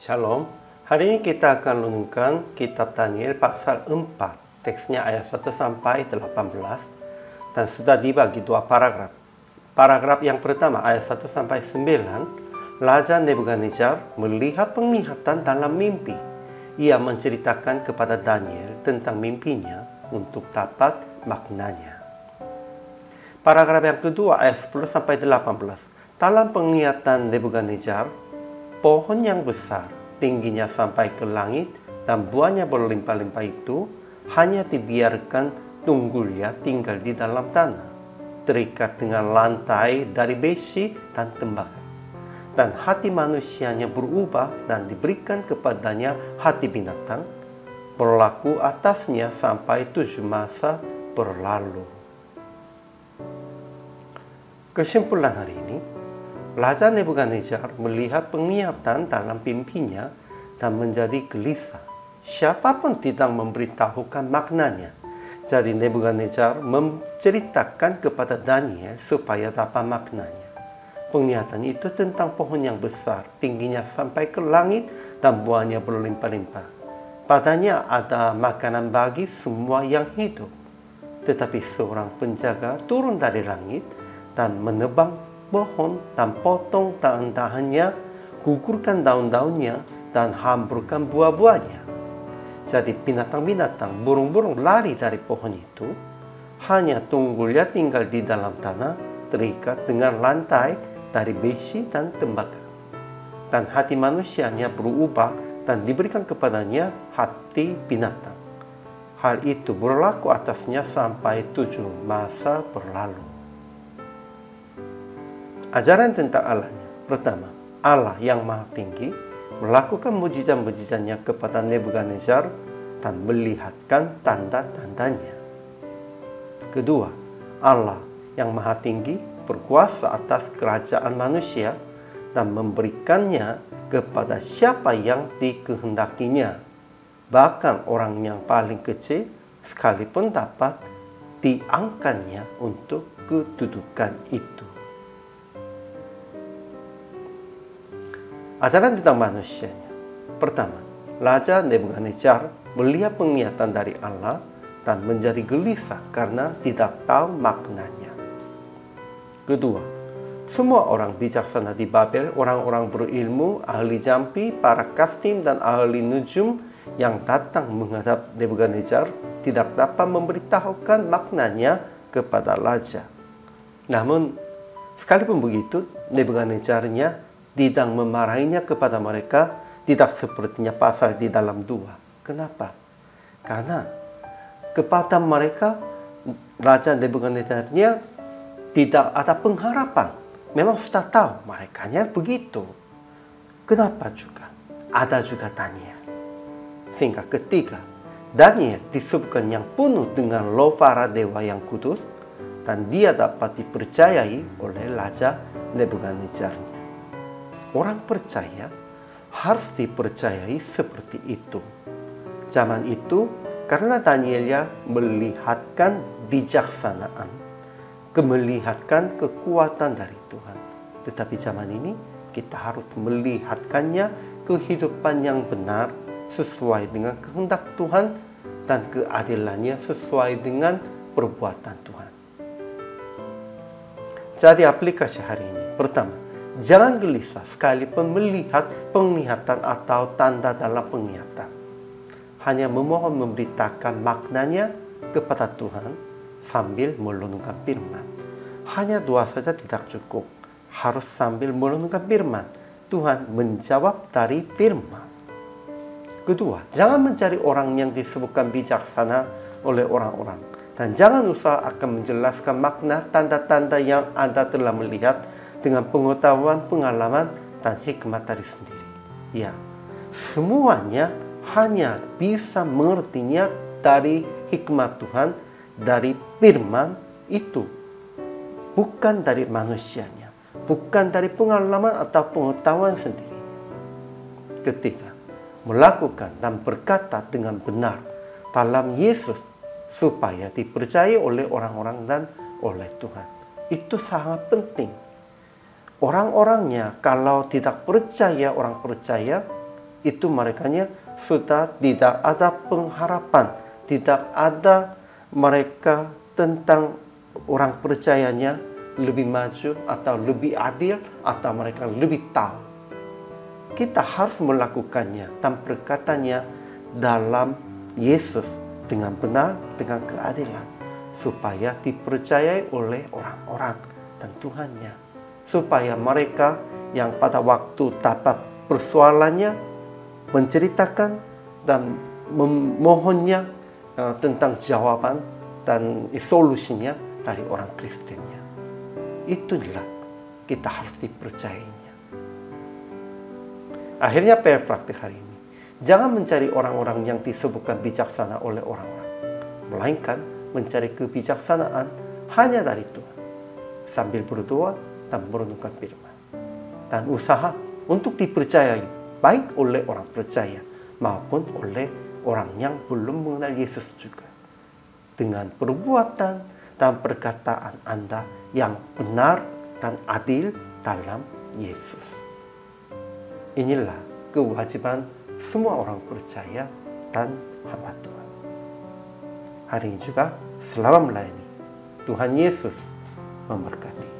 Shalom, hari ini kita akan renungkan kitab Daniel pasal 4, teksnya ayat 1 sampai 18, dan sudah dibagi dua paragraf. Paragraf yang pertama ayat 1 sampai 9, Raja Nebukadnezar melihat penglihatan dalam mimpi. Ia menceritakan kepada Daniel tentang mimpinya untuk dapat maknanya. Paragraf yang kedua ayat 10 sampai 18, dalam penglihatan Nebukadnezar, pohon yang besar, tingginya sampai ke langit dan buahnya berlimpah-limpah itu hanya dibiarkan tunggulnya tinggal di dalam tanah, terikat dengan lantai dari besi dan tembaga. Dan hati manusianya berubah dan diberikan kepadanya hati binatang, berlaku atasnya sampai 7 masa berlalu. Kesimpulan hari ini, Raja Nebukadnezar melihat penglihatan dalam mimpinya dan menjadi gelisah. Siapapun tidak memberitahukan maknanya. Jadi Nebukadnezar menceritakan kepada Daniel supaya dapat maknanya. Penglihatan itu tentang pohon yang besar, tingginya sampai ke langit dan buahnya berlimpah-limpah. Padanya ada makanan bagi semua yang hidup. Tetapi seorang penjaga turun dari langit dan menebang pohon dan potong dahan-dahannya, gugurkan daun-daunnya, dan hamburkan buah-buahnya. Jadi binatang-binatang, burung-burung lari dari pohon itu, hanya tunggulnya tinggal di dalam tanah, terikat dengan lantai dari besi dan tembaga. Dan hati manusianya berubah dan diberikan kepadanya hati binatang. Hal itu berlaku atasnya sampai 7 masa berlalu. Ajaran tentang Allahnya. Pertama, Allah yang Maha Tinggi melakukan mujizat-mujizatnya kepada Nebukadnezar dan melihatkan tanda-tandanya. Kedua, Allah yang Maha Tinggi berkuasa atas kerajaan manusia dan memberikannya kepada siapa yang dikehendakinya. Bahkan orang yang paling kecil sekalipun dapat diangkatnya untuk kedudukan itu. Ajaran tentang manusianya. Pertama, Raja Nebukadnezar melihat penglihatan dari Allah dan menjadi gelisah karena tidak tahu maknanya. Kedua, semua orang bijaksana di Babel, orang-orang berilmu, ahli jampi, para kastim, dan ahli nujum yang datang menghadap Nebukadnezar tidak dapat memberitahukan maknanya kepada Raja. Namun, sekalipun begitu, Nebukadnezarnya tidak memarahinya kepada mereka, tidak sepertinya pasal di dalam 2. Kenapa? Karena kepada mereka, Raja Nebukadnezarnya tidak ada pengharapan. Memang sudah tahu merekanya begitu. Kenapa juga? Ada juga Daniel. Sehingga ketiga, Daniel disebutkan yang penuh dengan roh para dewa yang kudus dan dia dapat dipercayai oleh Raja Nebukadnezarnya. Orang percaya harus dipercayai seperti itu. Zaman itu, karena Daniel melihatkan bijaksanaan, melihatkan kekuatan dari Tuhan. Tetapi zaman ini, kita harus melihatkannya kehidupan yang benar sesuai dengan kehendak Tuhan dan keadilannya sesuai dengan perbuatan Tuhan. Jadi aplikasi hari ini. Pertama, jangan gelisah sekalipun melihat penglihatan atau tanda dalam penglihatan. Hanya memohon memberitakan maknanya kepada Tuhan sambil merenungkan firman. Hanya 2 saja tidak cukup. Harus sambil merenungkan firman. Tuhan menjawab dari firman. Kedua, jangan mencari orang yang disebutkan bijaksana oleh orang-orang. Dan jangan usaha akan menjelaskan makna tanda-tanda yang Anda telah melihat dengan pengetahuan, pengalaman, dan hikmat dari sendiri. Ya, semuanya hanya bisa mengertinya dari hikmat Tuhan, dari firman itu. Bukan dari manusianya. Bukan dari pengalaman atau pengetahuan sendiri. Ketiga, melakukan dan berkata dengan benar dalam Yesus supaya dipercayai oleh orang-orang dan oleh Tuhan. Itu sangat penting. Orang-orangnya kalau tidak percaya, orang percaya itu merekanya sudah tidak ada pengharapan, tidak ada mereka tentang orang percayanya lebih maju atau lebih adil atau mereka lebih tahu. Kita harus melakukannya dan berkatanya dalam Yesus dengan benar, dengan keadilan, supaya dipercayai oleh orang-orang dan Tuhannya, supaya mereka yang pada waktu dapat persoalannya menceritakan dan memohonnya tentang jawaban dan solusinya dari orang Kristennya. Itulah kita harus dipercayainya. Akhirnya praktik hari ini, jangan mencari orang-orang yang disebutkan bijaksana oleh orang-orang, melainkan mencari kebijaksanaan hanya dari Tuhan, sambil berdoa dan merenungkan firman, dan usaha untuk dipercayai baik oleh orang percaya maupun oleh orang yang belum mengenal Yesus juga, dengan perbuatan dan perkataan Anda yang benar dan adil dalam Yesus. Inilah kewajiban semua orang percaya dan hamba Tuhan. Hari ini juga selamat melayani. Tuhan Yesus memberkati.